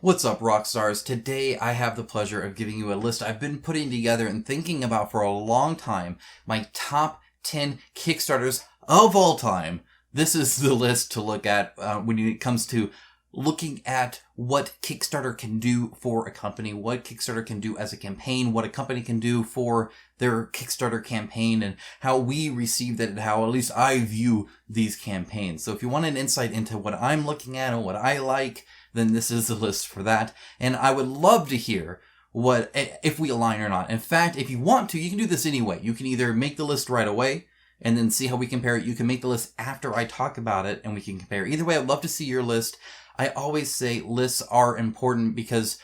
What's up, rock stars? Today I have the pleasure of giving you a list I've been putting together and thinking about for a long time. My top 10 Kickstarters of all time. This is the list to look at when it comes to looking at what Kickstarter can do for a company, what Kickstarter can do as a campaign, what a company can do for their Kickstarter campaign, and how we receive that and how at least I view these campaigns. So if you want an insight into what I'm looking at and what I like, then this is the list for that. And I would love to hear if we align or not. In fact, if you want to, you can do this anyway. You can either make the list right away and then see how we compare it. You can make the list after I talk about it and we can compare. Either way, I'd love to see your list. I always say lists are important because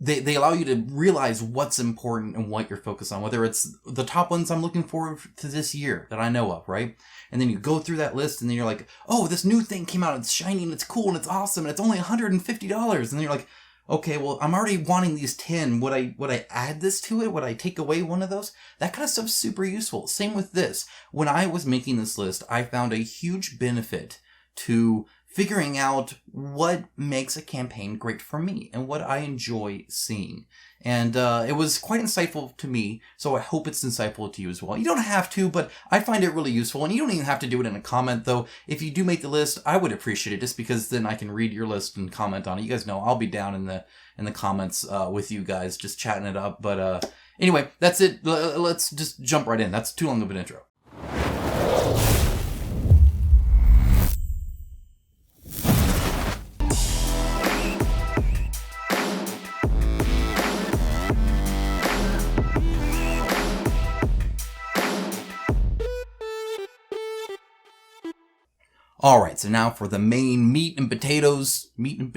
they allow you to realize what's important and what you're focused on, whether it's the top ones I'm looking forward to this year that I know of, right? And then you go through that list and then you're like, oh, this new thing came out, it's shiny and it's cool and it's awesome and it's only $150. And then you're like, okay, well, I'm already wanting these 10. Would I add this to it? Would I take away one of those? That kind of stuff's super useful. Same with this. When I was making this list, I found a huge benefit to figuring out what makes a campaign great for me and what I enjoy seeing. And it was quite insightful to me, so I hope it's insightful to you as well. You don't have to, but I find it really useful, and you don't even have to do it in a comment, though. If you do make the list, I would appreciate it, just because then I can read your list and comment on it. You guys know I'll be down in the comments with you guys, just chatting it up. But anyway, that's it. Let's just jump right in. That's too long of an intro. Alright, so now for the main meat and potatoes of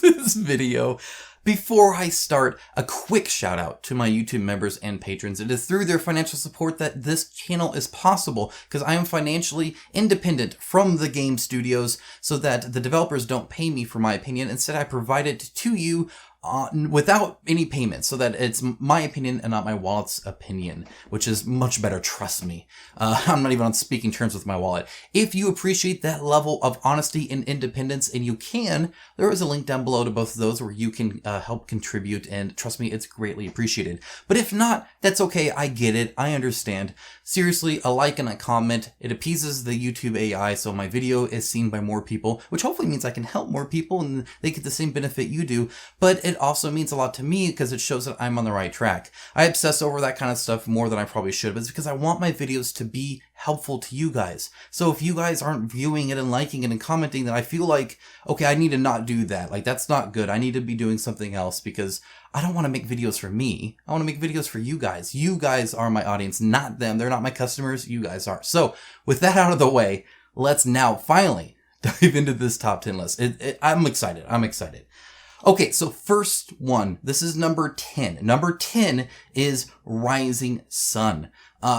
this video. Before I start, a quick shout out to my YouTube members and patrons. It is through their financial support that this channel is possible, because I am financially independent from the game studios, so that the developers don't pay me for my opinion. Instead, I provide it to you without any payment, so that it's my opinion and not my wallet's opinion, which is much better, trust me. I'm not even on speaking terms with my wallet. If you appreciate that level of honesty and independence, and you can, there is a link down below to both of those where you can help contribute, and trust me, it's greatly appreciated. But if not, that's okay, I get it, I understand. Seriously, a like and a comment, it appeases the YouTube AI, so my video is seen by more people, which hopefully means I can help more people and they get the same benefit you do, but it also means a lot to me because it shows that I'm on the right track. I obsess over that kind of stuff more than I probably should, but it's because I want my videos to be helpful to you guys. So if you guys aren't viewing it and liking it and commenting, then I feel like, okay, I need to not do that. Like, that's not good. I need to be doing something else, because I don't want to make videos for me. I want to make videos for you guys. You guys are my audience, not them. They're not my customers. You guys are. So with that out of the way, let's now finally dive into this top 10 list. I'm excited. I'm excited. Okay, so first one, this is number 10. Number 10 is Rising Sun.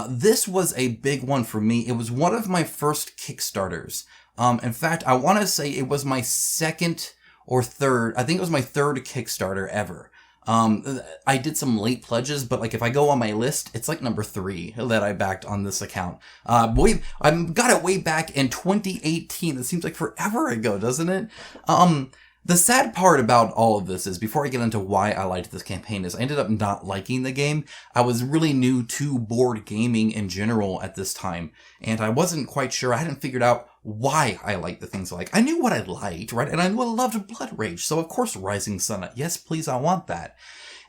This was a big one for me. It was one of my first Kickstarters. In fact, I want to say it was my second or third. I think it was my third Kickstarter ever. I did some late pledges, but like if I go on my list, it's like number 3 that I backed on this account. I got it way back in 2018. It seems like forever ago, doesn't it? The sad part about all of this is, before I get into why I liked this campaign, is I ended up not liking the game. I was really new to board gaming in general at this time, and I wasn't quite sure. I hadn't figured out why I liked the things I like. I knew what I liked, right? And I knew I loved Blood Rage, so of course Rising Sun. Yes, please, I want that.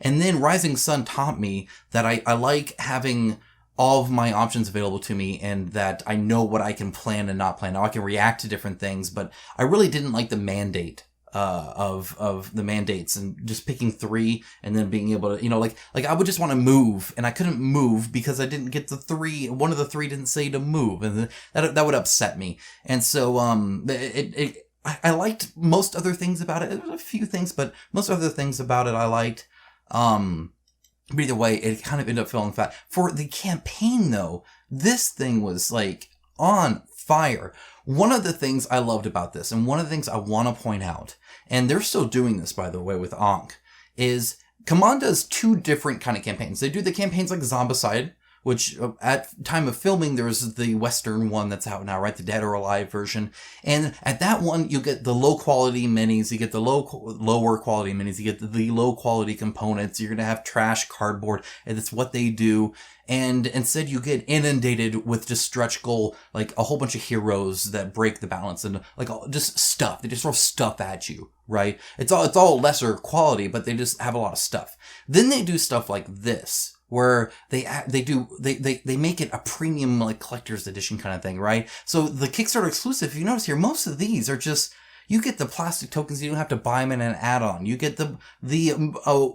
And then Rising Sun taught me that I like having all of my options available to me, and that I know what I can plan and not plan. Now I can react to different things, but I really didn't like the mandate of the mandates, and just picking 3 and then being able to, like I would just want to move, and I couldn't move because I didn't get the 3. One of the 3 didn't say to move, and that would upset me. And so I liked most other things about it. There was a few things, but most other things about it I liked. But either way, it kind of ended up falling flat. For the campaign, though, this thing was like on fire. One of the things I loved about this, and one of the things I want to point out, and they're still doing this, by the way, with Ankh, is CMON does 2 different kind of campaigns. They do the campaigns like Zombicide, which at time of filming, there's the Western one that's out now, right? The Dead or Alive version. And at that one, you get the low quality minis, you get the lower quality minis, you get the low quality components, you're going to have trash cardboard, and that's what they do. And instead you get inundated with just stretch goal, like a whole bunch of heroes that break the balance and like just stuff. They just throw stuff at you, right? It's all lesser quality, but they just have a lot of stuff. Then they do stuff like this, where they make it a premium, like, collector's edition kind of thing, right? So the Kickstarter exclusive, if you notice here, most of these are just, you get the plastic tokens, you don't have to buy them in an add-on. You get the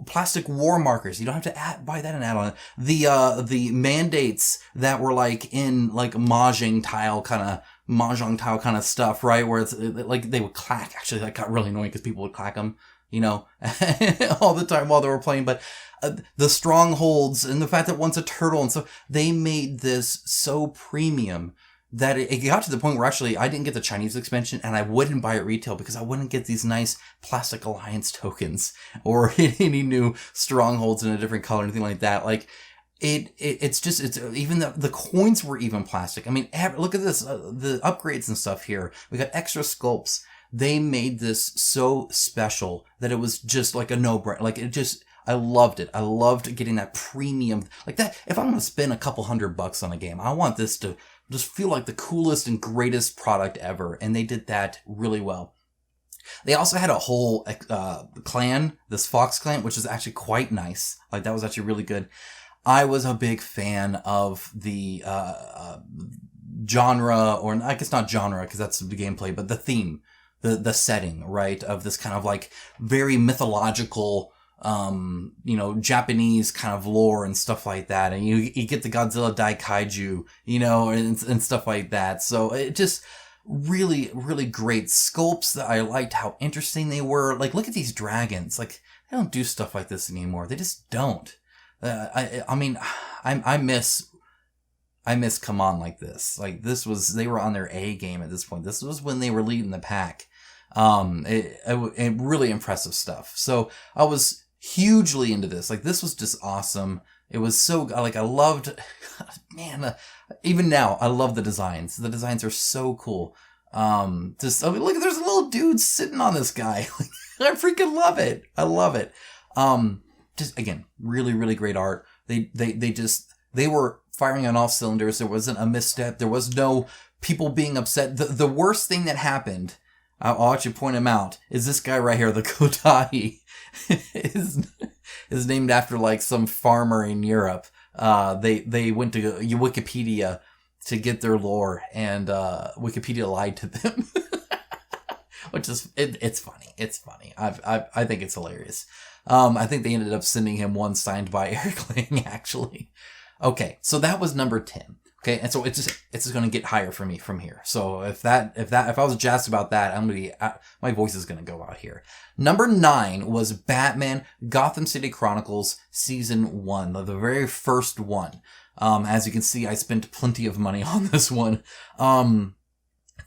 plastic war markers, you don't have to buy that in an add-on. The mandates that were like in like mahjong tile kind of stuff, right? Where it's like they would clack. Actually, that got really annoying because people would clack them, all the time while they were playing. But the strongholds and the fact that one's a turtle, and so they made this so premium that it got to the point where actually I didn't get the Chinese expansion and I wouldn't buy it retail because I wouldn't get these nice plastic alliance tokens or any new strongholds in a different color or anything like that. Like it's even the coins were even plastic. I mean, look at this, the upgrades and stuff here. We got extra sculpts. They made this so special that it was just like a no-brainer. Like I loved it. I loved getting that premium like that. If I'm going to spend a couple $100 on a game, I want this to just feel like the coolest and greatest product ever. And they did that really well. They also had a whole clan, this Fox clan, which is actually quite nice. Like that was actually really good. I was a big fan of the genre, or I guess not genre because that's the gameplay, but the theme, the setting, right, of this kind of like very mythological, Japanese kind of lore and stuff like that. And you get the Godzilla Daikaiju, and stuff like that. So it just really, really great sculpts that I liked how interesting they were. Like, look at these dragons. Like, they don't do stuff like this anymore. They just don't. I miss Come On like this. Like, they were on their A game at this point. This was when they were leading the pack. It really impressive stuff. So I was hugely into this. Like, this was just awesome. It was so, like, I loved, man, even now, I love the designs. The designs are so cool. Look, there's a little dude sitting on this guy. I freaking love it. I love it. Just, again, really, really great art. They were firing on all cylinders. There wasn't a misstep. There was no people being upset. The worst thing that happened, I'll actually point him out, is this guy right here, the Kodai. is named after like some farmer in Europe. They went to Wikipedia to get their lore, and Wikipedia lied to them. Which is it's funny. It's funny. I think it's hilarious. I think they ended up sending him one signed by Eric Lang, actually. Okay, so that was number 10. Okay, and so it's just going to get higher for me from here. So if I was jazzed about that, my voice is going to go out here. Number 9 was Batman Gotham City Chronicles Season 1, the very first one. As you can see, I spent plenty of money on this one.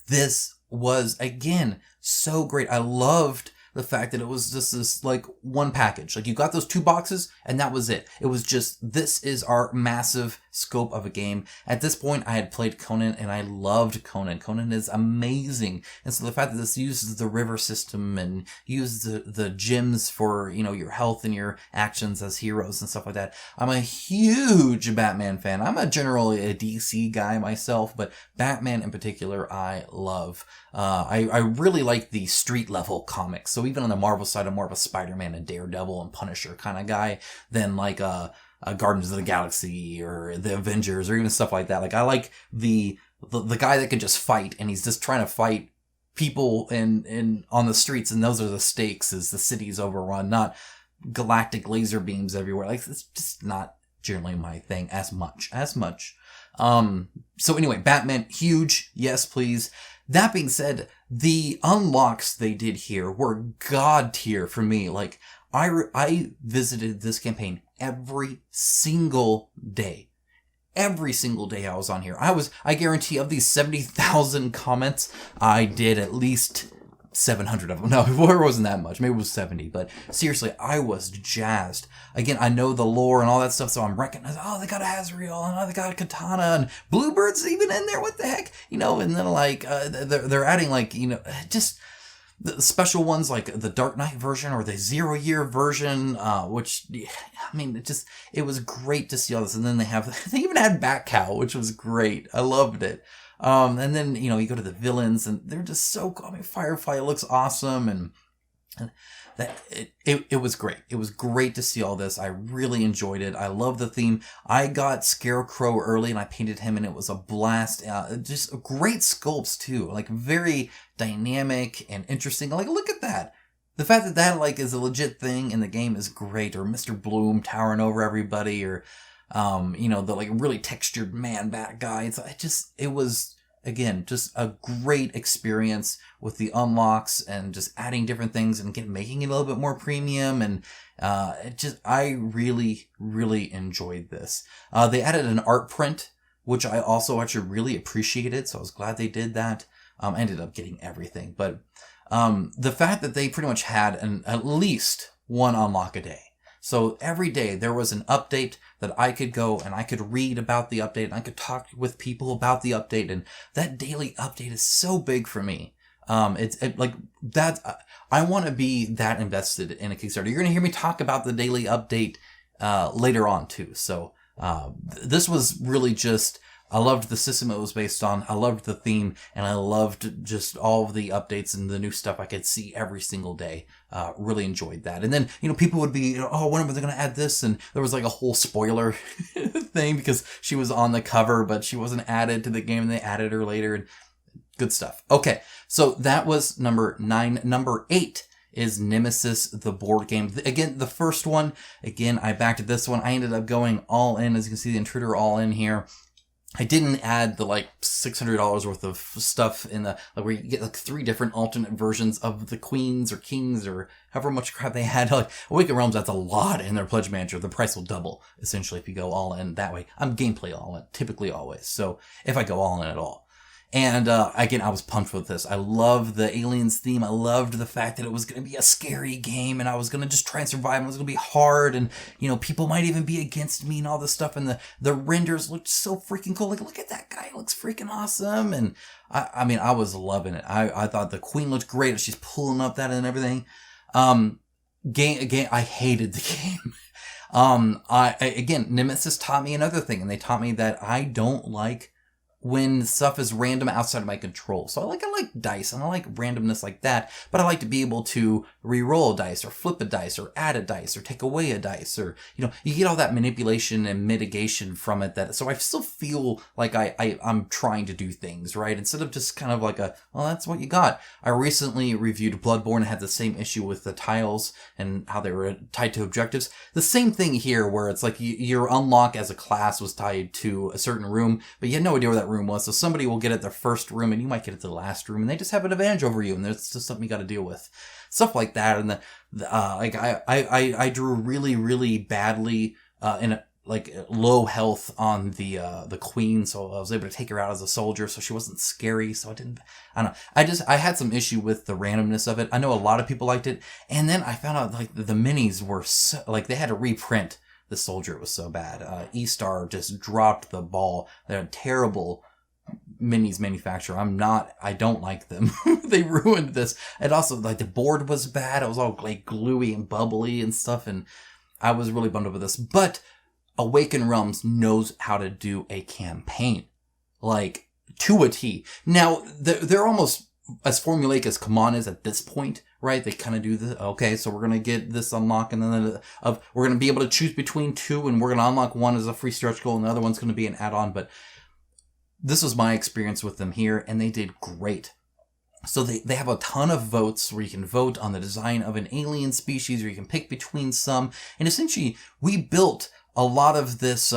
This was, again, so great. I loved the fact that it was just this like one package. Like, you got those 2 boxes and that was it. It was just, this is our massive scope of a game. At this point, I had played Conan and I loved Conan. Conan is amazing. And so the fact that this uses the river system and uses the gems for, your health and your actions as heroes and stuff like that. I'm a huge Batman fan. I'm generally a DC guy myself, but Batman in particular, I love. I really like the street level comics. So even on the Marvel side, I'm more of a Spider-Man and Daredevil and Punisher kind of guy than like Guardians of the Galaxy or the Avengers or even stuff like that. Like, I like the guy that can just fight, and he's just trying to fight people in on the streets, and those are the stakes, as the city's overrun, not galactic laser beams everywhere. Like, it's just not generally my thing as much. So anyway, Batman, huge, yes please. That being said, the unlocks they did here were god tier for me. Like, I visited this campaign every single day. Every single day I was on here. I guarantee of these 70,000 comments, I did at least 700 of them. No, it wasn't that much. Maybe it was 70. But seriously, I was jazzed. Again, I know the lore and all that stuff, so I'm recognizing, oh, they got a Hazriel, and oh, they got a Katana, and Bluebird's even in there. What the heck? And then, like, they're adding, like, just the special ones, like the Dark Knight version or the 0 Year version, which, I mean, it was great to see all this. And then they even had Bat Cow, which was great. I loved it. And then, you go to the villains, and they're just so cool. I mean, Firefly looks awesome, and that it was great. It was great to see all this. I really enjoyed it. I love the theme. I got Scarecrow early, and I painted him, and it was a blast. Just great sculpts too, like very dynamic and interesting. Like, look at that. The fact that like is a legit thing in the game is great. Or Mr. Bloom towering over everybody, or the like really textured man-bat guy. It was, again, just a great experience with the unlocks and just adding different things and making it a little bit more premium. And I really, really enjoyed this. They added an art print, which I also actually really appreciated. So I was glad they did that. I ended up getting everything. But the fact that they pretty much had at least one unlock a day. So every day there was an update that I could go and I could read about the update, and I could talk with people about the update, and that daily update is so big for me. Like that. I want to be that invested in a Kickstarter. You're going to hear me talk about the daily update later on too. So this was really just, I loved the system it was based on. I loved the theme, and I loved just all of the updates and the new stuff I could see every single day. Really enjoyed that. And then, people would be, oh, when are they going to add this? And there was like a whole spoiler thing because she was on the cover, but she wasn't added to the game, and they added her later, and good stuff. Okay. So that was number 9. Number 8 is Nemesis, the board game. Again, the first one, I backed this one. I ended up going all in. As you can see, the Intruder all in here. I didn't add the like $600 worth of stuff in the, like, where you get like 3 different alternate versions of the queens or kings or however much crap they had. Like Awakened Realms, that's a lot in their pledge manager. The price will double essentially if you go all in that way. I'm gameplay all in, typically always. So if I go all in at all. And again, I was pumped with this. I loved the aliens theme. I loved the fact that it was going to be a scary game, and I was going to just try and survive. And it was going to be hard, and people might even be against me and all this stuff. And the renders looked so freaking cool. Like, look at that guy; it looks freaking awesome. And I mean, I was loving it. I thought the queen looked great as she's pulling up that and everything. I hated the game. Again, Nemesis taught me another thing, and they taught me that I don't like when stuff is random outside of my control. So I like dice, and I like randomness like that, but I like to be able to re-roll a dice, or flip a dice, or add a dice, or take away a dice, or, you get all that manipulation and mitigation from it, so I still feel like I'm trying to do things, right? Instead of just kind of like that's what you got. I recently reviewed Bloodborne and had the same issue with the tiles and how they were tied to objectives. The same thing here, where it's like your unlock as a class was tied to a certain room, but you had no idea where that room was. So somebody will get at their first room, and you might get at the last room, and they just have an advantage over you, and there's just something you got to deal with, stuff like that. And I drew really, really badly in low health on the queen, so I was able to take her out as a soldier, so she wasn't scary. So I don't know. I had some issue with the randomness of it. I know a lot of people liked it, and then I found out like the minis were so, like, they had to reprint the soldier. It was so bad. E-Star just dropped the ball. They're a terrible minis manufacturer. I don't like them. They ruined this. And also, like, the board was bad. It was all like gluey and bubbly and stuff, and I was really bummed over this. But Awakened Realms knows how to do a campaign, like, to a T. Now, they're almost as formulaic as Command is at this point, right? They kind of do okay, so we're going to get this unlock, and then we're going to be able to choose between 2, and we're going to unlock one as a free stretch goal, and the other one's going to be an add-on. But this was my experience with them here, and they did great. So they have a ton of votes where you can vote on the design of an alien species, or you can pick between some. And essentially, we built a lot of this, a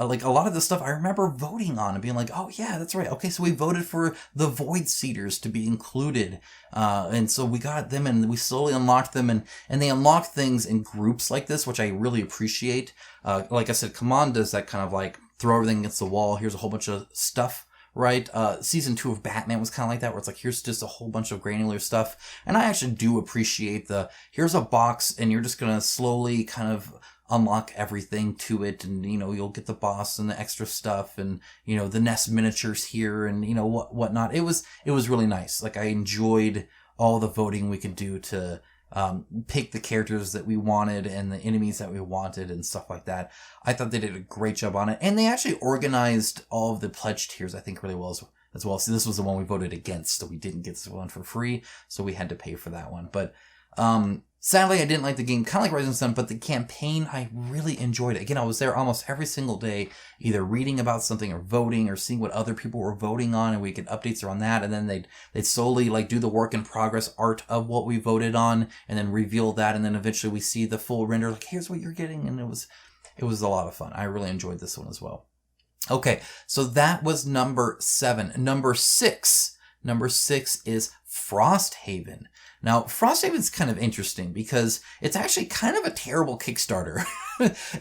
lot of the stuff I remember voting on and being like, oh yeah, that's right. Okay, so we voted for the Void Seeders to be included. And so we got them, and we slowly unlocked them, and they unlock things in groups like this, which I really appreciate. Like I said, Command does that kind of like throw everything against the wall. Here's a whole bunch of stuff, right? Season 2 of Batman was kind of like that, where it's like, here's just a whole bunch of granular stuff. And I actually do appreciate here's a box and you're just going to slowly kind of unlock everything to it. And, you'll get the boss and the extra stuff and, the Nest miniatures here and, whatnot. It was really nice. Like, I enjoyed all the voting we could do to pick the characters that we wanted and the enemies that we wanted and stuff like that. I thought they did a great job on it. And they actually organized all of the pledge tiers, I think, really well as well. So this was the one we voted against, so we didn't get this one for free, so we had to pay for that one. But sadly, I didn't like the game, kind of like Rising Sun, but the campaign, I really enjoyed it. Again, I was there almost every single day, either reading about something or voting or seeing what other people were voting on, and we get updates around that. And then they'd slowly do the work in progress art of what we voted on, and then reveal that, and then eventually we see the full render. Like, here's what you're getting, and it was a lot of fun. I really enjoyed this one as well. Okay, so that was number 7. Number 6 is Frosthaven. Now, Frosthaven's kind of interesting because it's actually kind of a terrible Kickstarter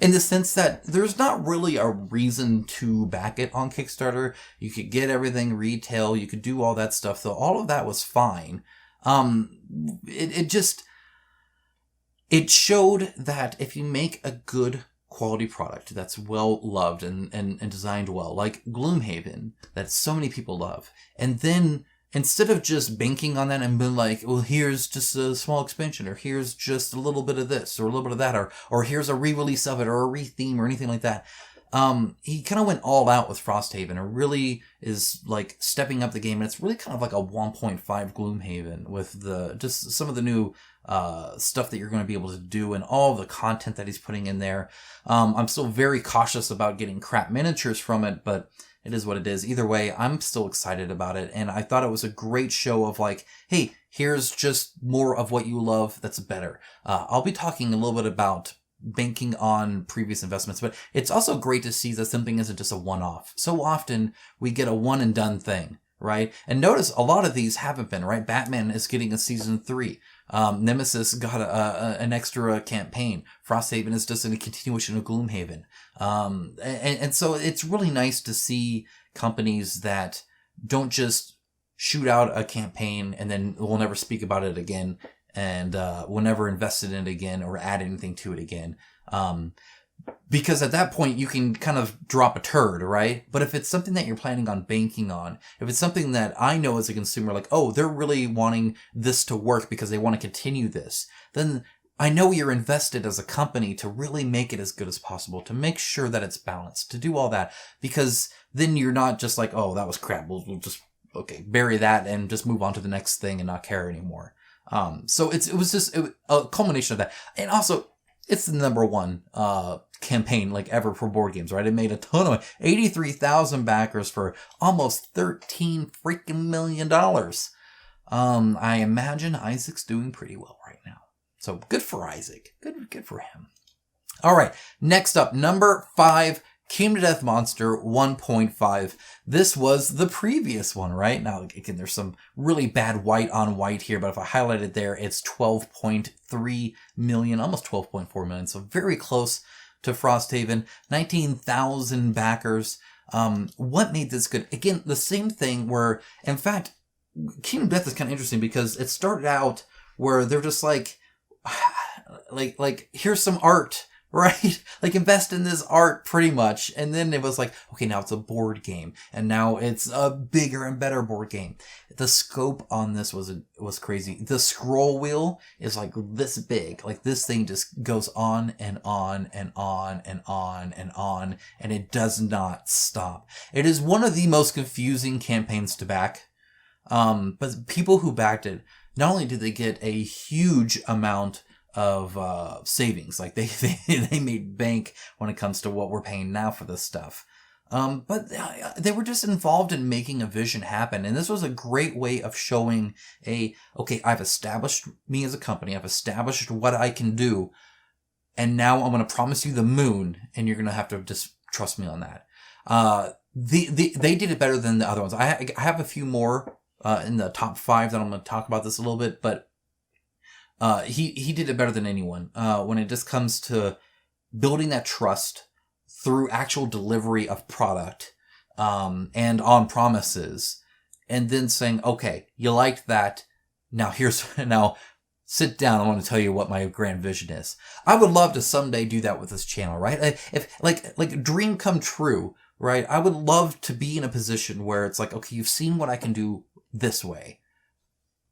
in the sense that there's not really a reason to back it on Kickstarter. You could get everything retail, you could do all that stuff, so all of that was fine. It showed that if you make a good quality product that's well loved and designed well, like Gloomhaven, that so many people love, and then instead of just banking on that and being like, well, here's just a small expansion, or here's just a little bit of this, or a little bit of that, or here's a re-release of it, or a re-theme, or anything like that. He kind of went all out with Frosthaven, and really is like stepping up the game, and it's really kind of like a 1.5 Gloomhaven with just some of the new stuff that you're going to be able to do and all the content that he's putting in there. I'm still very cautious about getting crap miniatures from it, but it is what it is. Either way, I'm still excited about it, and I thought it was a great show of like, hey, here's just more of what you love that's better. I'll be talking a little bit about banking on previous investments, but it's also great to see that something isn't just a one-off. So often we get a one and done thing, right? And notice a lot of these haven't been, right? Batman is getting a season 3. Nemesis got an extra campaign. Frosthaven is just a continuation of Gloomhaven. And so it's really nice to see companies that don't just shoot out a campaign and then we'll never speak about it again, and we'll never invest in it again or add anything to it again. Because at that point you can kind of drop a turd, right? But if it's something that you're planning on banking on, if it's something that I know as a consumer, like, oh, they're really wanting this to work because they want to continue this, then I know you're invested as a company to really make it as good as possible, to make sure that it's balanced, to do all that, because then you're not just like, oh, that was crap, we'll just, okay, bury that and just move on to the next thing and not care anymore. So it was just a culmination of that. And also, it's the number one campaign like ever for board games, right? It made a ton of money. 83,000 backers for almost $13 freaking million. I imagine Isaac's doing pretty well right now. So good for Isaac. Good for him. All right. Next up, number 5, Kingdom of Death Monster 1.5. This was the previous one, right? Now, again, there's some really bad white on white here, but if I highlight it there, it's 12.3 million, almost 12.4 million. So very close to Frosthaven. 19,000 backers. What made this good? Again, the same thing where, in fact, Kingdom of Death is kind of interesting because it started out where they're just like here's some art, right? Like, invest in this art pretty much. And then it was like, okay, now it's a board game. And now it's a bigger and better board game. The scope on this was crazy. The scroll wheel is like this big. Like, this thing just goes on and on and on and on and on. And it does not stop. It is one of the most confusing campaigns to back. But people who backed it, not only did they get a huge amount of savings, like they made bank when it comes to what we're paying now for this stuff, but they were just involved in making a vision happen. And this was a great way of showing okay, I've established me as a company, I've established what I can do, and now I'm going to promise you the moon, and you're going to have to just trust me on that. They did it better than the other ones. I have a few more in the top 5 that I'm going to talk about this a little bit, but he did it better than anyone when it just comes to building that trust through actual delivery of product. and on promises, and then saying, okay, you liked that. Now now sit down. I want to tell you what my grand vision is. I would love to someday do that with this channel, right? If like dream come true, right? I would love to be in a position where it's like, okay, you've seen what I can do this way.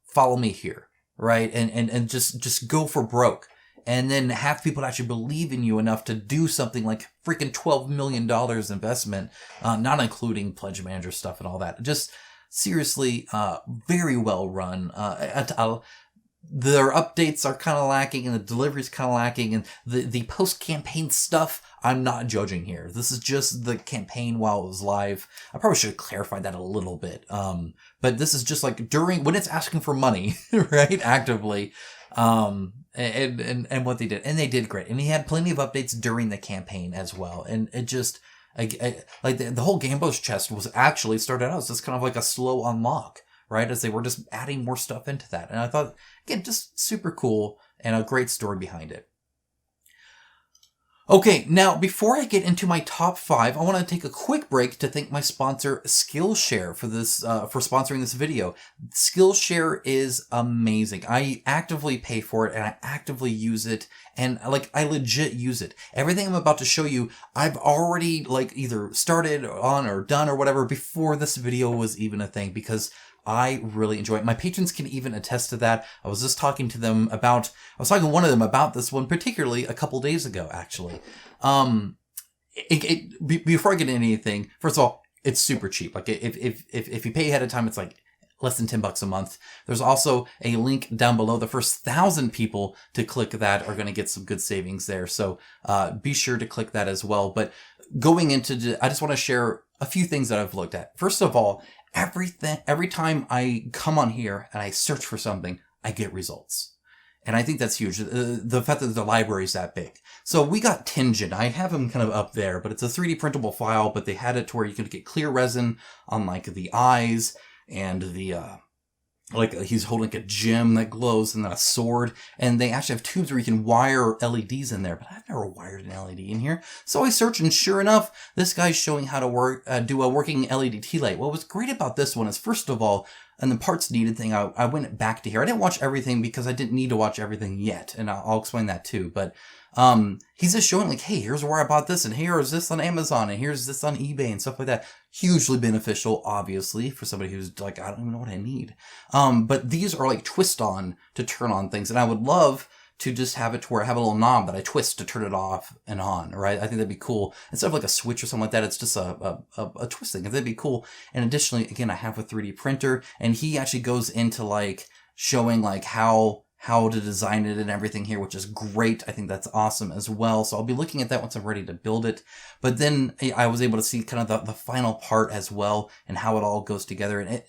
Follow me here, right? And just go for broke. And then have people actually believe in you enough to do something like freaking $12 million investment, not including pledge manager stuff and all that. Just seriously, very well run. Their updates are kind of lacking, and the delivery's kind of lacking, and the post-campaign stuff, I'm not judging here. This is just the campaign while it was live. I probably should have clarified that a little bit. But this is just like when it's asking for money, right? Actively. And what they did. And they did great. And he had plenty of updates during the campaign as well. And it just, like the whole Gambos chest was actually started out as just kind of like a slow unlock, right? As they were just adding more stuff into that. And I thought, again, just super cool and a great story behind it. Okay, now before I get into my top 5, I want to take a quick break to thank my sponsor Skillshare for this for sponsoring this video. Skillshare is amazing. I actively pay for it and I actively use it, and I legit use it. Everything I'm about to show you, I've already either started on or done or whatever before this video was even a thing, because I really enjoy it. My patrons can even attest to that. I was just talking to them about, I was talking to one of them about this one particularly a couple days ago, actually. Before I get into anything, first of all, it's super cheap. Like if you pay ahead of time, it's like less than $10 a month. There's also a link down below. The first 1,000 people to click that are going to get some good savings there. So, be sure to click that as well. But going into, I just want to share a few things that I've looked at. First of all, every time I come on here and I search for something, I get results. And I think that's huge. The fact that the library is that big. So we got Tingen. I have them kind of up there, but it's a 3D printable file, but they had it to where you could get clear resin on the eyes and the, he's holding a gem that glows and then a sword. And they actually have tubes where you can wire LEDs in there, but I've never wired an LED in here. So I searched, and sure enough, this guy's showing how to do a working LED tea light. What was great about this one is, first of all, and the parts needed thing, I went back to here. I didn't watch everything because I didn't need to watch everything yet. And I'll explain that too. But, he's just showing hey, here's where I bought this, and here's this on Amazon, and here's this on eBay and stuff like that. Hugely beneficial, obviously, for somebody who's I don't even know what I need. But these are twist on to turn on things. And I would love to just have it to where I have a little knob that I twist to turn it off and on, right? I think that'd be cool. Instead of a switch or something like that, it's just a twist thing. That'd be cool. And additionally, again, I have a 3D printer, and he actually goes into showing how to design it and everything here, which is great. I think that's awesome as well. So I'll be looking at that once I'm ready to build it. But then I was able to see kind of the final part as well and how it all goes together. And it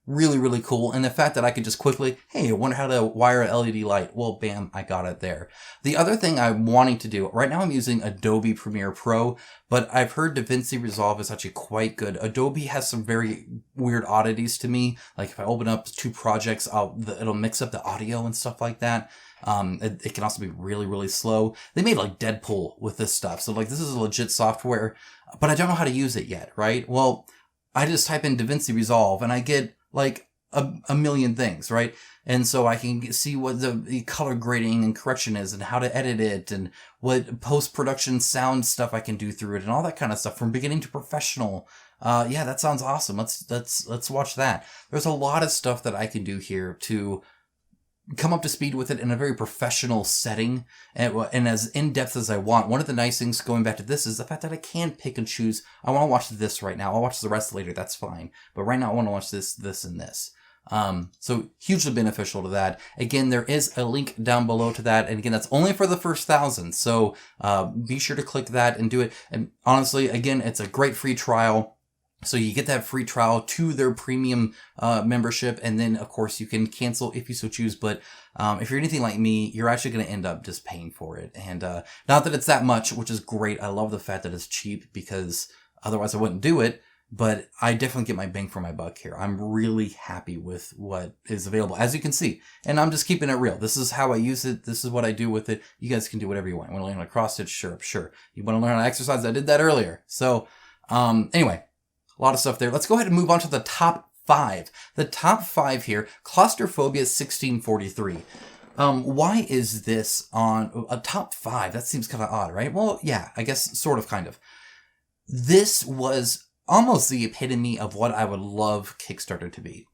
really, really cool. And the fact that I could just quickly, hey, I wonder how to wire a LED light. Well, bam, I got it there. The other thing I'm wanting to do, right now I'm using Adobe Premiere Pro, but I've heard DaVinci Resolve is actually quite good. Adobe has some very weird oddities to me. If I open up 2 projects, it'll mix up the audio and stuff like that. It can also be really, really slow. They made Deadpool with this stuff. So this is legit software, but I don't know how to use it yet, right? Well, I just type in DaVinci Resolve and I get a million things, right? And so I can see what the color grading and correction is and how to edit it and what post-production sound stuff I can do through it and all that kind of stuff from beginning to professional. Yeah, that sounds awesome. Let's watch that. There's a lot of stuff that I can do here to come up to speed with it in a very professional setting and as in-depth as I want. One of the nice things going back to this is the fact that I can pick and choose. I want to watch this right now. I'll watch the rest later. That's fine. But right now I want to watch this, and this. So hugely beneficial to that. Again, there is a link down below to that. And again, that's only for the first 1,000. So, be sure to click that and do it. And honestly, again, it's a great free trial. So you get that free trial to their premium membership, and then of course you can cancel if you so choose. But if you're anything like me, you're actually going to end up just paying for it. And not that it's that much, which is great. I love the fact that it's cheap because otherwise I wouldn't do it. But I definitely get my bang for my buck here. I'm really happy with what is available, as you can see. And I'm just keeping it real. This is how I use it. This is what I do with it. You guys can do whatever you want. You want to learn how to cross stitch? Sure. You want to learn how to exercise? I did that earlier. So anyway. A lot of stuff there. Let's go ahead and move on to the top 5. The top 5 here, Claustrophobia 1643. Why is this on a top 5? That seems kind of odd, right? Well, yeah, I guess sort of, kind of. This was almost the epitome of what I would love Kickstarter to be.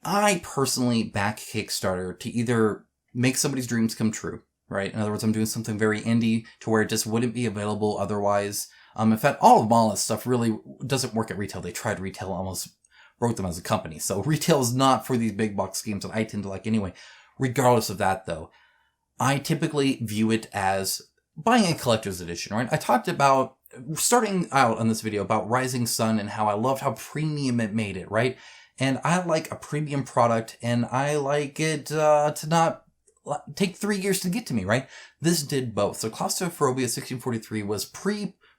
I personally back Kickstarter to either make somebody's dreams come true, right? In other words, I'm doing something very indie to where it just wouldn't be available otherwise. In fact, all of Mall's stuff really doesn't work at retail. They tried retail, almost wrote them as a company. So retail is not for these big box games that I tend to like anyway. Regardless of that, though, I typically view it as buying a collector's edition, right? I talked about, starting out on this video, about Rising Sun and how I loved how premium it made it, right? And I like a premium product, and I like it to not take 3 years to get to me, right? This did both. So Claustrophobia 1643 was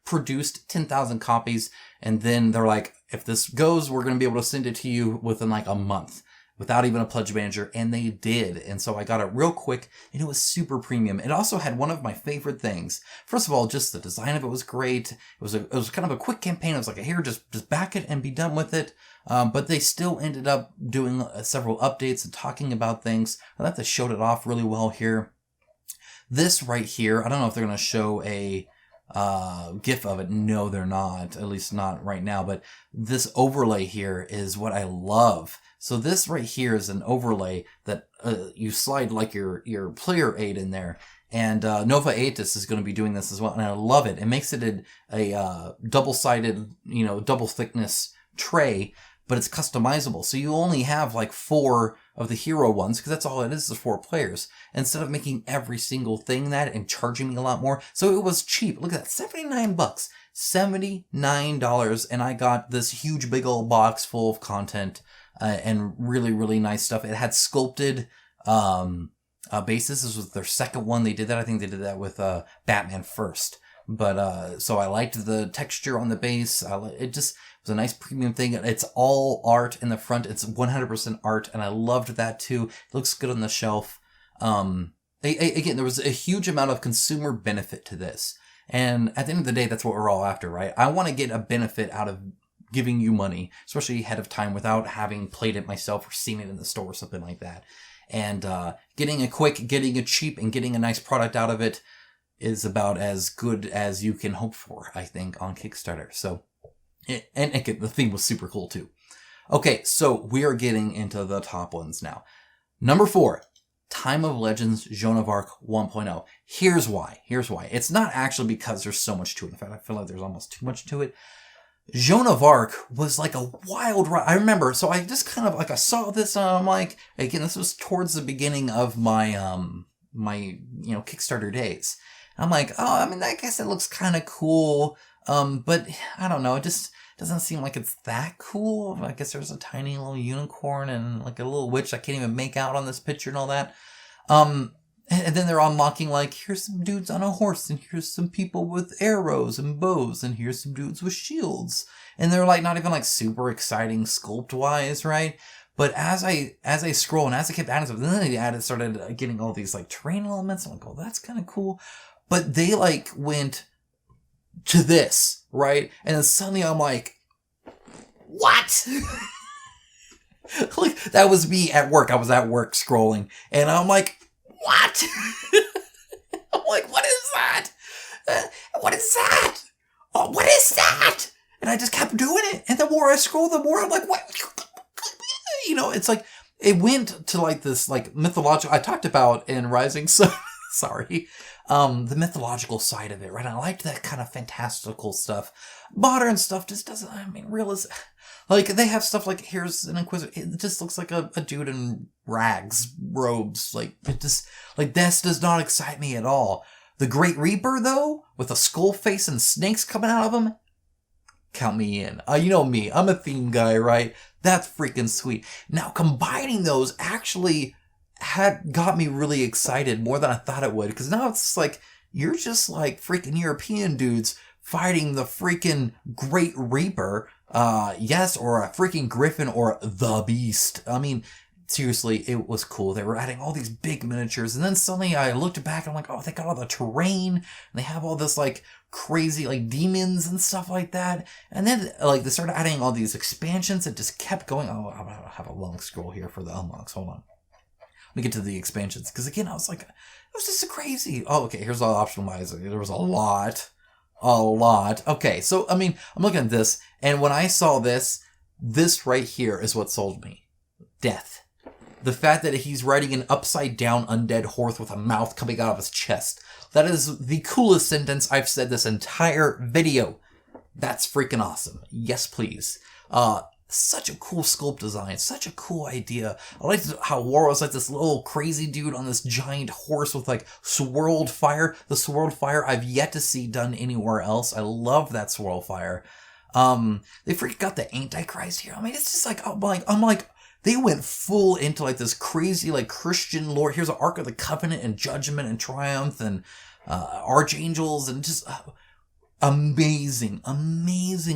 produced 10,000 copies, and then they're like, if this goes, we're going to be able to send it to you within like a month without even a pledge manager, and they did. And so I got it real quick, and it was super premium. It also had one of my favorite things. First of all, just the design of it was great. It was kind of a quick campaign. It was like, here, just back it and be done with it. But they still ended up doing several updates and talking about things. I thought they showed it off really well here. This right here, I don't know if they're going to show a GIF of it. No, they're not, at least not right now. But this overlay here is what I love. So this right here is an overlay that you slide like your player aid in there. And Nova Aetus is going to be doing this as well. And I love it. It makes it a double-sided, double thickness tray, but it's customizable. So you only have like 4 of the hero ones, because that's all it is 4 players, instead of making every single thing that and charging me a lot more. So it was cheap. Look at that, $79. $79, and I got this huge big old box full of content and really, really nice stuff. It had sculpted bases. This was their second one. They did that. I think they did that with Batman first. But so I liked the texture on the base. It was a nice premium thing. It's all art in the front. It's 100% art, and I loved that too. It looks good on the shelf. Again, there was a huge amount of consumer benefit to this. And at the end of the day, that's what we're all after, right? I want to get a benefit out of giving you money, especially ahead of time, without having played it myself or seen it in the store or something like that. And getting it quick, getting it cheap, and getting a nice product out of it is about as good as you can hope for, I think, on Kickstarter. So, and the theme was super cool too. Okay, so we are getting into the top ones now. Number 4, Time of Legends Joan of Arc 1.0. Here's why. It's not actually because there's so much to it. In fact, I feel like there's almost too much to it. Joan of Arc was like a wild ride. I remember, so I just kind of I saw this and I'm like, again, this was towards the beginning of my my Kickstarter days. I'm like, oh, I mean, I guess it looks kind of cool, but I don't know, it just doesn't seem like it's that cool. I guess there's a tiny little unicorn and like a little witch I can't even make out on this picture and all that. And then they're unlocking, like, here's some dudes on a horse, and here's some people with arrows and bows, and here's some dudes with shields. And they're, like, not even, like, super exciting sculpt-wise, right? But as I scroll, and as I kept adding stuff, then they started getting all these, like, terrain elements. I'm like, oh, that's kind of cool. But they, like, went to this, right? And then suddenly I'm like, what? Like, that was me at work. I was at work scrolling, and I'm like, what? I'm like, what is that? What is that? Oh, what is that? And I just kept doing it. And the more I scroll, the more I'm like, what? It's like, it went to like this, like, mythological, I talked about in Rising Sun, sorry, the mythological side of it, right? I liked that kind of fantastical stuff. Modern stuff just doesn't, realism. Like, they have stuff like, here's an Inquisitor. It just looks like a dude in rags, robes. Like, it just, like, this does not excite me at all. The Great Reaper, though, with a skull face and snakes coming out of him, count me in. You know me, I'm a theme guy, right? That's freaking sweet. Now, combining those actually got me really excited more than I thought it would. Because now it's just like, you're just like freaking European dudes fighting the freaking Great Reaper. Yes, or a freaking griffin or the beast. I mean, seriously, it was cool. They were adding all these big miniatures, and then suddenly I looked back and I'm like, oh, they got all the terrain, and they have all this like crazy like demons and stuff like that. And then like they started adding all these expansions that just kept going. Oh, I'll have a long scroll here for the unlocks. Hold on. Let me get to the expansions, because again, I was like, it was just crazy. Oh, okay, here's all optionalized. There was a lot. Okay, so I mean, I'm looking at this, and when I saw this right here is what sold me. Death. The fact that he's riding an upside down undead horse with a mouth coming out of his chest. That is the coolest sentence I've said this entire video. That's freaking awesome. Yes, please. Such a cool sculpt design. Such a cool idea. I liked how War was like this little crazy dude on this giant horse with like swirled fire. The swirled fire I've yet to see done anywhere else. I love that swirl fire. They freaking got the Antichrist here. I mean, it's just like, I'm like, they went full into like this crazy like Christian lore. Here's an Ark of the Covenant and Judgment and Triumph and archangels and just amazing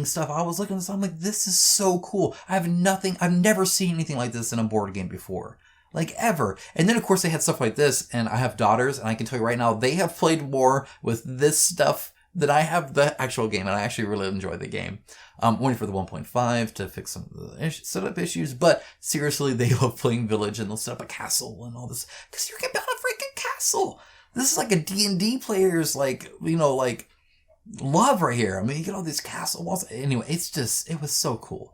stuff. I was looking at this, I'm like, this is so cool. I've never seen anything like this in a board game before. Like ever. And then of course they had stuff like this, and I have daughters, and I can tell you right now, they have played more with this stuff than I have the actual game, and I actually really enjoy the game. Waiting for the 1.5 to fix some of the setup issues, but seriously, they love playing Village, and they'll set up a castle and all this, because you can build a freaking castle. This is like a D&D player's, like, you know, like, love right here. I mean, you get all these castle walls. Anyway, it was so cool.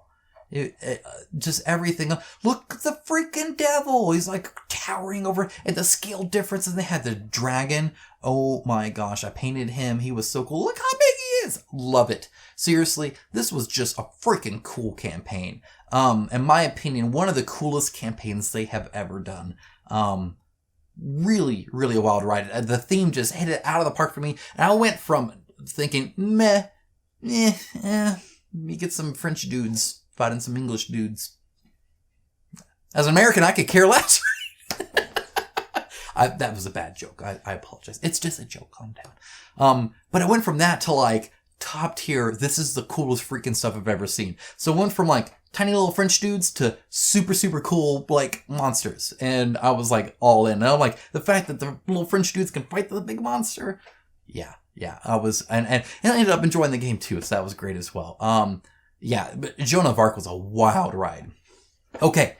Just everything. Look at the freaking devil. He's like towering over, and the scale difference. And they had the dragon. Oh my gosh, I painted him. He was so cool. Look how big he is. Love it. Seriously, this was just a freaking cool campaign. In my opinion, one of the coolest campaigns they have ever done. Really, really a wild ride. The theme just hit it out of the park for me. And I went from thinking, you get some French dudes fighting some English dudes. As an American, I could care less. That was a bad joke. I apologize. It's just a joke. Calm down. But I went from that to like top tier. This is the coolest freaking stuff I've ever seen. So I went from like tiny little French dudes to super, super cool like monsters. And I was like all in. And I'm like, the fact that the little French dudes can fight the big monster. Yeah, I was, and I ended up enjoying the game too, so that was great as well. Yeah, but Joan of Arc was a wild ride. Okay.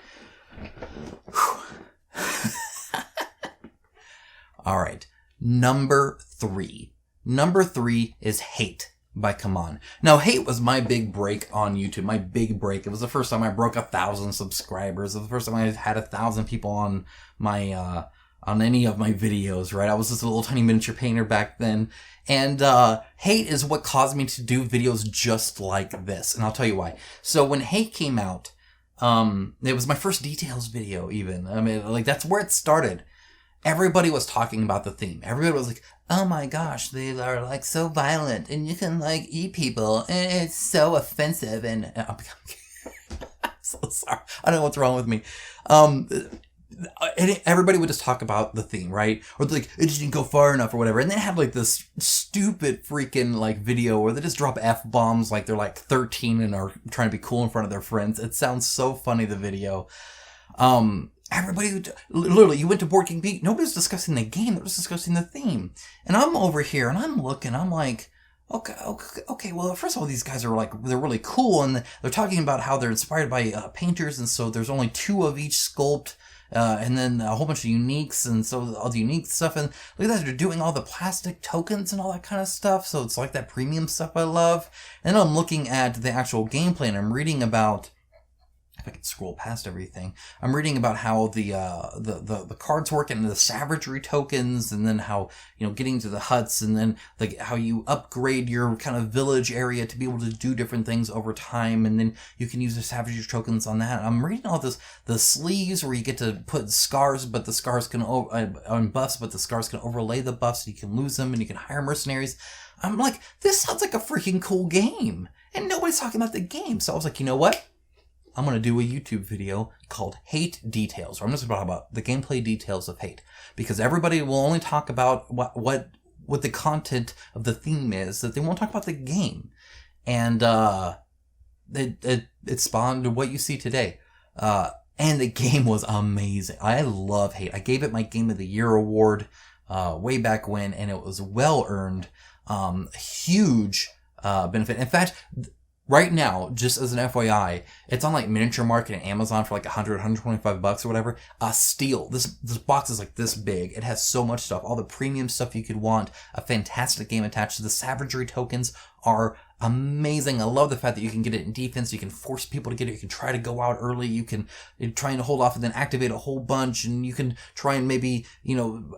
All right. Number 3. Number 3 is Hate by Come On. Now, Hate was my big break on YouTube, my big break. It was the first time I broke 1,000 subscribers. It was the first time I had 1,000 people on my, on any of my videos, right? I was just a little tiny miniature painter back then. And Hate is what caused me to do videos just like this. And I'll tell you why. So when Hate came out, it was my first details video even. I mean, like that's where it started. Everybody was talking about the theme. Everybody was like, oh my gosh, they are like so violent and you can like eat people and it's so offensive. And I'm so sorry. I don't know what's wrong with me. And everybody would just talk about the theme, right? Or like, it just didn't go far enough or whatever. And they had like this stupid freaking like video where they just drop F-bombs like they're like 13 and are trying to be cool in front of their friends. It sounds so funny, the video. Everybody would, literally, you went to Board King Beat, nobody was discussing the game, they were just discussing the theme. And I'm over here and I'm looking, I'm like, okay, well, first of all, these guys are like, they're really cool, and they're talking about how they're inspired by painters, and so there's only 2 of each sculpt. And then a whole bunch of uniques, and so all the unique stuff, and look at that, they're doing all the plastic tokens and all that kind of stuff, so it's like that premium stuff I love. And then I'm looking at the actual gameplay, and I'm reading about, if I can scroll past everything, I'm reading about how the cards work and the savagery tokens, and then how, you know, getting to the huts, and then like how you upgrade your kind of village area to be able to do different things over time, and then you can use the savagery tokens on that. I'm reading all this, the sleeves where you get to put scars, but the scars can on buffs, but the scars can overlay the buffs, so you can lose them, and you can hire mercenaries. I'm like, this sounds like a freaking cool game, and nobody's talking about the game. So I was like, you know what? I'm going to do a YouTube video called Hate Details, where I'm just talking about the gameplay details of Hate, because everybody will only talk about what the content of the theme is, that they won't talk about the game. And it spawned what you see today. And the game was amazing. I love Hate. I gave it my Game of the Year award way back when, and it was well earned. Huge benefit. In fact, right now, just as an FYI, it's on like Miniature Market and Amazon for like $125 or whatever. A steal. This box is like this big. It has so much stuff. All the premium stuff you could want. A fantastic game attached. The savagery tokens are amazing. I love the fact that you can get it in defense. You can force people to get it. You can try to go out early. You can try and hold off and then activate a whole bunch. And you can try and maybe,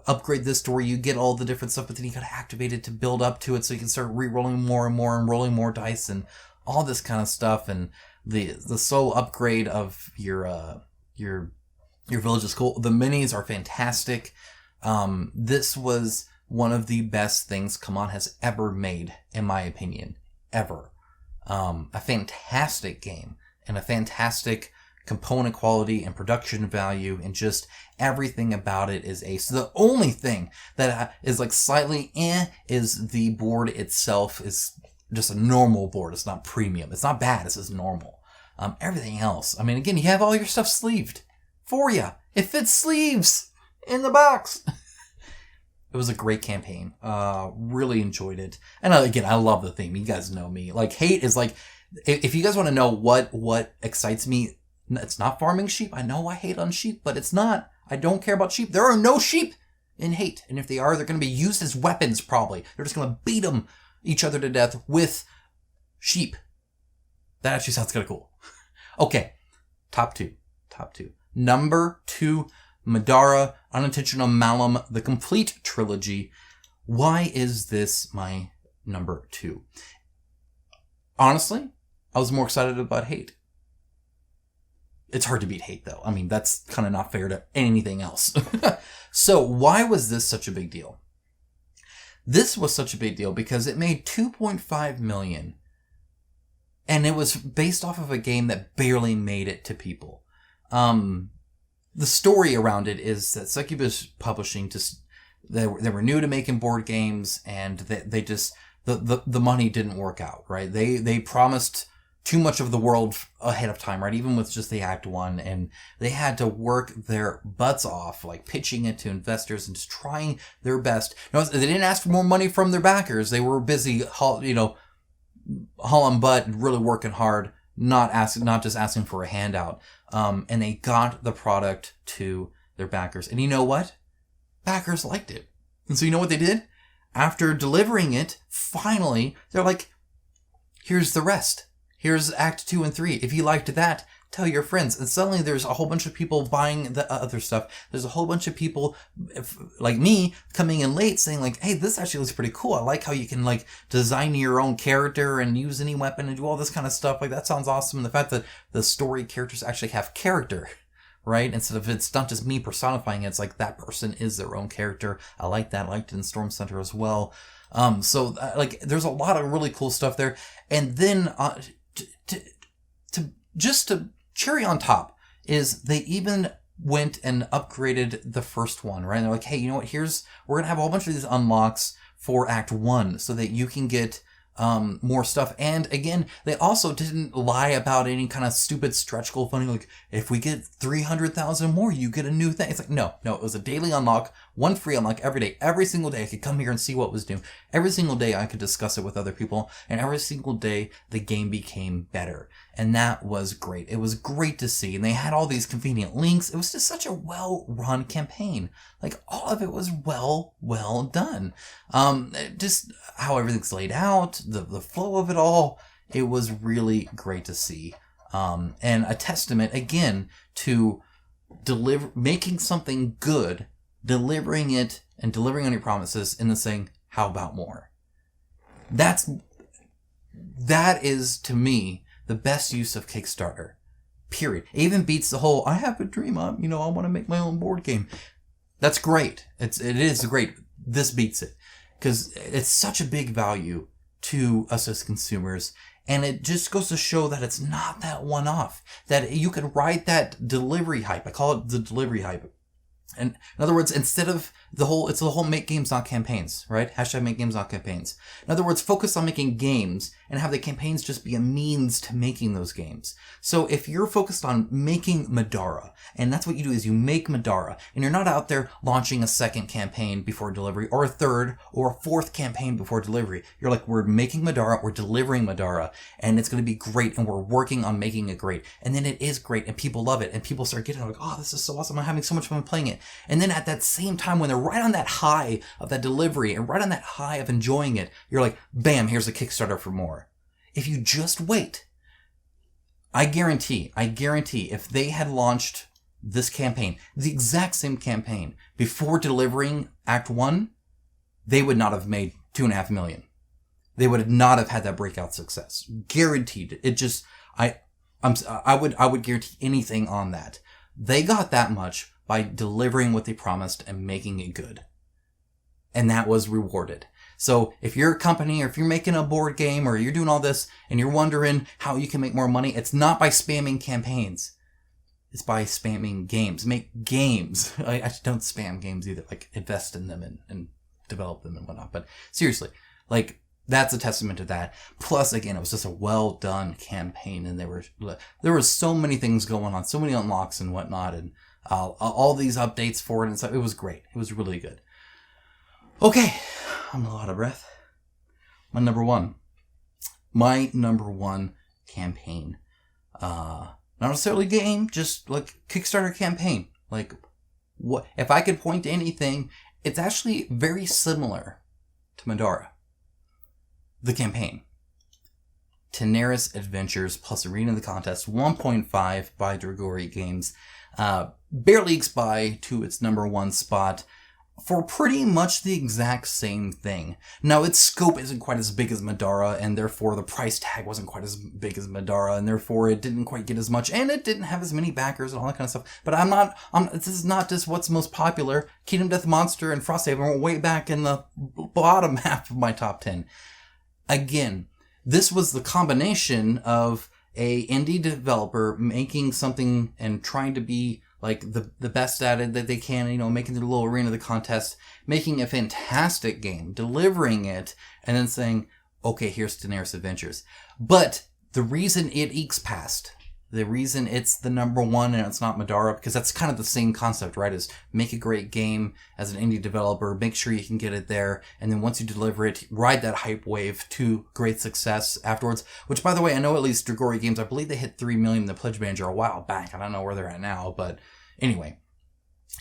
upgrade this to where you get all the different stuff, but then you got to activate it to build up to it so you can start re-rolling more and more and rolling more dice and all this kind of stuff. And the sole upgrade of your village is cool. The minis are fantastic. This was one of the best things CMON has ever made, in my opinion. Ever. A fantastic game and a fantastic component quality and production value, and just everything about it is ace. The only thing that is like slightly is the board itself is just a normal board. It's not premium. It's not bad. It's just normal. Everything else, I mean, again, you have all your stuff sleeved for you. It fits sleeves in the box. It was a great campaign. Really enjoyed it. And again, I love the theme. You guys know me. Like, Hate is like, if you guys want to know what excites me, it's not farming sheep. I know I hate on sheep, but it's not. I don't care about sheep. There are no sheep in Hate. And if they are, they're going to be used as weapons, probably. They're just going to beat each other to death with sheep. That actually sounds kind of cool. Okay. Top two. Number 2, Madara, Unintentional Malum, the complete trilogy. Why is this my number 2? Honestly, I was more excited about Hate. It's hard to beat Hate, though. I mean, that's kind of not fair to anything else. So why was this such a big deal? This was such a big deal because it made $2.5 million. And it was based off of a game that barely made it to people. The story around it is that Succubus Publishing they were new to making board games, and they just the money didn't work out, right? They promised too much of the world ahead of time, right? Even with just the Act 1, and they had to work their butts off, like pitching it to investors and just trying their best. No, they didn't ask for more money from their backers. They were busy, hauling butt and really working hard, not just asking for a handout. And they got the product to their backers. And you know what? Backers liked it. And so you know what they did? After delivering it, finally, they're like, here's the rest. Here's Act 2 and 3. If you liked that, tell your friends. And suddenly there's a whole bunch of people buying the other stuff. There's a whole bunch of people like me coming in late saying like, hey, this actually looks pretty cool. I like how you can like design your own character and use any weapon and do all this kind of stuff. Like, that sounds awesome. And the fact that the story characters actually have character, right? Instead of it's not just me personifying it, it's like that person is their own character. I like that. I liked it in Storm Center as well. So there's a lot of really cool stuff there. And then to cherry on top is they even went and upgraded the first one, right? And they're like, hey, you know what? We're going to have a whole bunch of these unlocks for Act 1 so that you can get more stuff. And again, they also didn't lie about any kind of stupid stretch goal funding. Like, if we get 300,000 more, you get a new thing. It's like, no, it was a daily unlock, one free unlock every day. Every single day I could come here and see what was new. Every single day I could discuss it with other people. And every single day the game became better. And that was great. It was great to see. And they had all these convenient links. It was just such a well-run campaign. Like, all of it was well done. Just how everything's laid out, the flow of it all, it was really great to see. And a testament, again, to making something good, delivering it, and delivering on your promises, and then saying, how about more? That is, to me, the best use of Kickstarter. Period. It even beats the whole, I have a dream, I want to make my own board game. That's great. It is great. This beats it. Because it's such a big value to us as consumers. And it just goes to show that it's not that one-off. That you could ride that delivery hype. I call it the delivery hype. And in other words, instead of it's the whole make games, not campaigns, right? Hashtag make games, not campaigns. In other words, focus on making games and have the campaigns just be a means to making those games. So if you're focused on making Madara, and that's what you do is you make Madara, and you're not out there launching a second campaign before delivery, or a third, or a fourth campaign before delivery. You're like, we're making Madara, we're delivering Madara, and it's going to be great, and we're working on making it great. And then it is great, and people love it, and people start getting like, oh, this is so awesome, I'm having so much fun playing it. And then at that same time, when they're right on that high of that delivery and right on that high of enjoying it, you're like, bam, here's a Kickstarter for more. If you just wait, I guarantee, if they had launched this campaign, the exact same campaign, before delivering Act 1, they would not have made $2.5 million. They would not have had that breakout success. Guaranteed. It just, I would guarantee anything on that. They got that much by delivering what they promised and making it good. And that was rewarded. So if you're a company, or if you're making a board game, or you're doing all this and you're wondering how you can make more money, it's not by spamming campaigns. It's by spamming games. Make games. I don't spam games either. Like, invest in them and develop them and whatnot. But seriously, like, that's a testament to that. Plus, again, it was just a well done campaign, and there were so many things going on, so many unlocks and whatnot, and all these updates for it and stuff. It was great. It was really good. Okay, I'm a little out of breath. My number one campaign. Not necessarily game, just like Kickstarter campaign. Like, what if I could point to anything? It's actually very similar to Madara. The campaign. Tenaris Adventures plus Arena of the Contest 1.5 by Dragori Games. Barely ekes by to its number one spot for pretty much the exact same thing. Now, its scope isn't quite as big as Madara, and therefore the price tag wasn't quite as big as Madara, and therefore it didn't quite get as much, and it didn't have as many backers and all that kind of stuff. But this is not just what's most popular. Kingdom Death Monster and Frosthaven were way back in the bottom half of my top 10. Again, this was the combination of a indie developer making something and trying to be like the best at it that they can, making the little Arena of the Contest, making a fantastic game, delivering it, and then saying, okay, here's Tenaris Adventures. But the reason it ekes past, the reason it's the number one and it's not Madara, because that's kind of the same concept, right? Is make a great game as an indie developer, make sure you can get it there, and then once you deliver it, ride that hype wave to great success afterwards. Which, by the way, I know at least Dragori Games, I believe they hit 3 million in the Pledge Manager a while back. I don't know where they're at now, but anyway,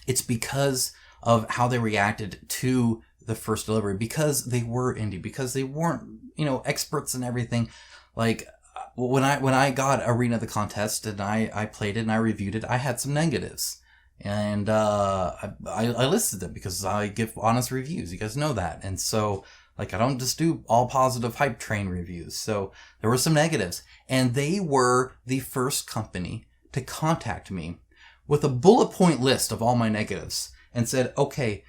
it's because of how they reacted to the first delivery, because they were indie, because they weren't, experts in everything. Like, when I got Arena of the Contest and I played it and I reviewed it, I had some negatives. And I listed them because I give honest reviews. You guys know that. And so, like, I don't just do all positive hype train reviews. So there were some negatives. And they were the first company to contact me with a bullet point list of all my negatives and said, okay,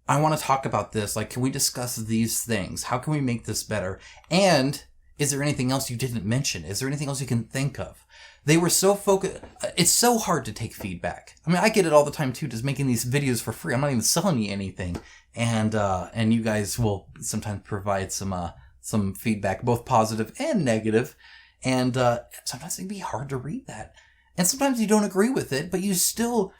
I want to talk about this. Like, can we discuss these things? How can we make this better? And is there anything else you didn't mention? Is there anything else you can think of? They were so focused. It's so hard to take feedback. I mean, I get it all the time too, just making these videos for free. I'm not even selling you anything. And you guys will sometimes provide some feedback, both positive and negative. And sometimes it can be hard to read that. And sometimes you don't agree with it, but you still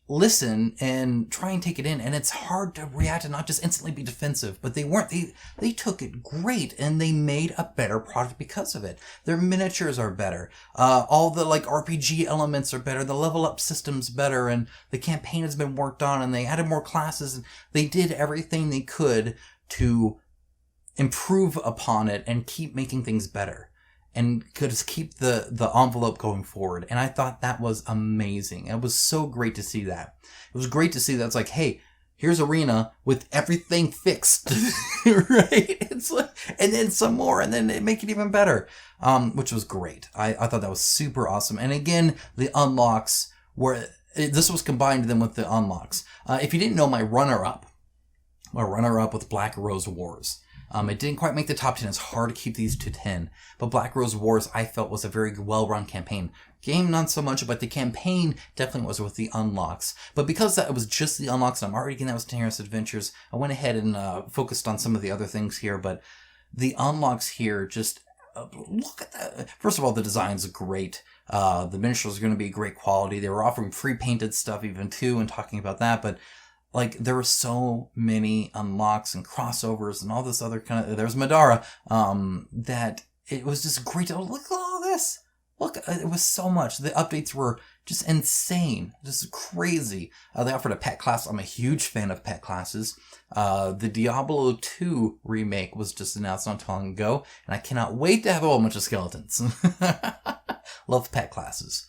listen and try and take it in. And it's hard to react and not just instantly be defensive. But they weren't. They took it great, and they made a better product because of it. Their miniatures are better. All the RPG elements are better. The level up system's better, and the campaign has been worked on, and they added more classes. And they did everything they could to improve upon it and keep making things better. And could just keep the envelope going forward. And I thought that was amazing. It was so great to see that. It was great to see that. It's like, hey, here's Arena with everything fixed, right? It's like, and then some more, and then they make it even better, which was great. I thought that was super awesome. And again, the unlocks this was combined then with the unlocks. If you didn't know, my runner-up with Black Rose Wars. It didn't quite make the top 10. It's hard to keep these to 10. But Black Rose Wars, I felt, was a very well-run campaign. Game, not so much, but the campaign definitely was with the unlocks. But because that was just the unlocks, and I'm already getting that was Tenuous Adventures, I went ahead and focused on some of the other things here. But the unlocks here, just look at that. First of all, the design's great. The miniatures are going to be great quality. They were offering pre-painted stuff even too, and talking about that. But like, there were so many unlocks and crossovers and all this other kind of. There's Madara. That it was just great to look at all this. Look, it was so much. The updates were just insane, just crazy. They offered a pet class. I'm a huge fan of pet classes. The Diablo 2 remake was just announced not too long ago, and I cannot wait to have a whole bunch of skeletons. Love pet classes.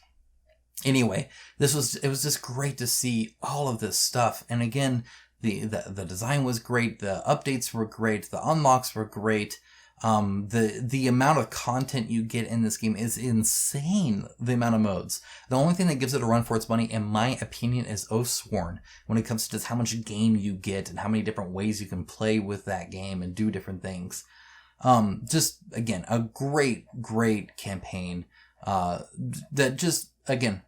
Anyway, it was just great to see all of this stuff. And again, the design was great. The updates were great. The unlocks were great. The amount of content you get in this game is insane. The amount of modes. The only thing that gives it a run for its money, in my opinion, is Oathsworn. When it comes to just how much game you get and how many different ways you can play with that game and do different things. Just again, a great campaign. That just again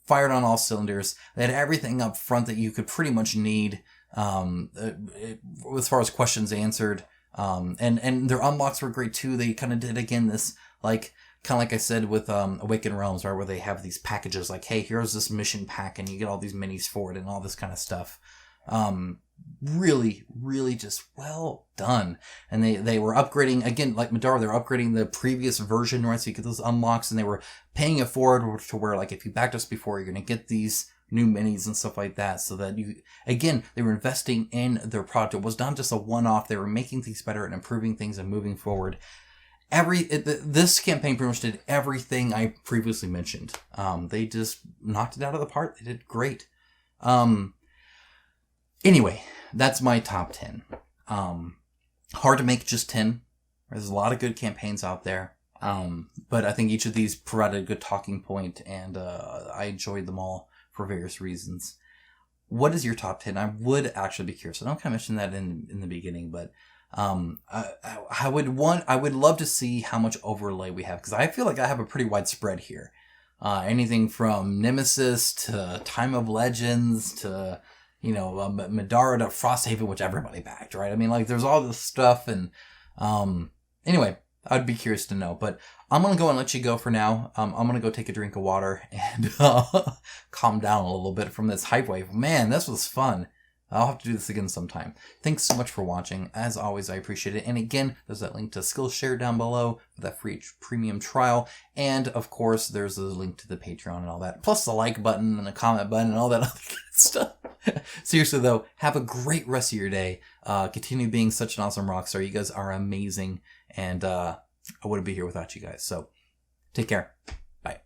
fired on all cylinders. They had everything up front that you could pretty much need. As far as questions answered. And their unlocks were great too. They kind of did again this kind of like I said with Awakened Realms, right, where they have these packages like, hey, here's this mission pack, and you get all these minis for it and all this kind of stuff. Really just well done. And they were upgrading again, like Madara. They were upgrading the previous version, right? So you get those unlocks, and they were paying it forward to where, like, if you backed us before, you're gonna get these new minis and stuff like that, so that they were investing in their product. It was not just a one-off. They were making things better and improving things and moving forward. This campaign pretty much did everything I previously mentioned. They just knocked it out of the park. They did great. Anyway, that's my top 10. Hard to make just 10. There's a lot of good campaigns out there. But I think each of these provided a good talking point, and I enjoyed them all for various reasons. What is your top 10? I would actually be curious. I don't kind of mention that in the beginning, but I would love to see how much overlay we have, because I feel like I have a pretty wide spread here. Anything from Nemesis to Time of Legends to Madara to Frosthaven, which everybody backed, right? I mean, like, there's all this stuff, and anyway, I'd be curious to know, but I'm going to go and let you go for now. I'm going to go take a drink of water and calm down a little bit from this hype wave. Man, this was fun. I'll have to do this again sometime. Thanks so much for watching. As always, I appreciate it. And again, there's that link to Skillshare down below for that free premium trial. And of course, there's a link to the Patreon and all that. Plus the like button and the comment button and all that other kind of stuff. Seriously though, have a great rest of your day. Continue being such an awesome rock star. You guys are amazing. And I wouldn't be here without you guys. So take care. Bye.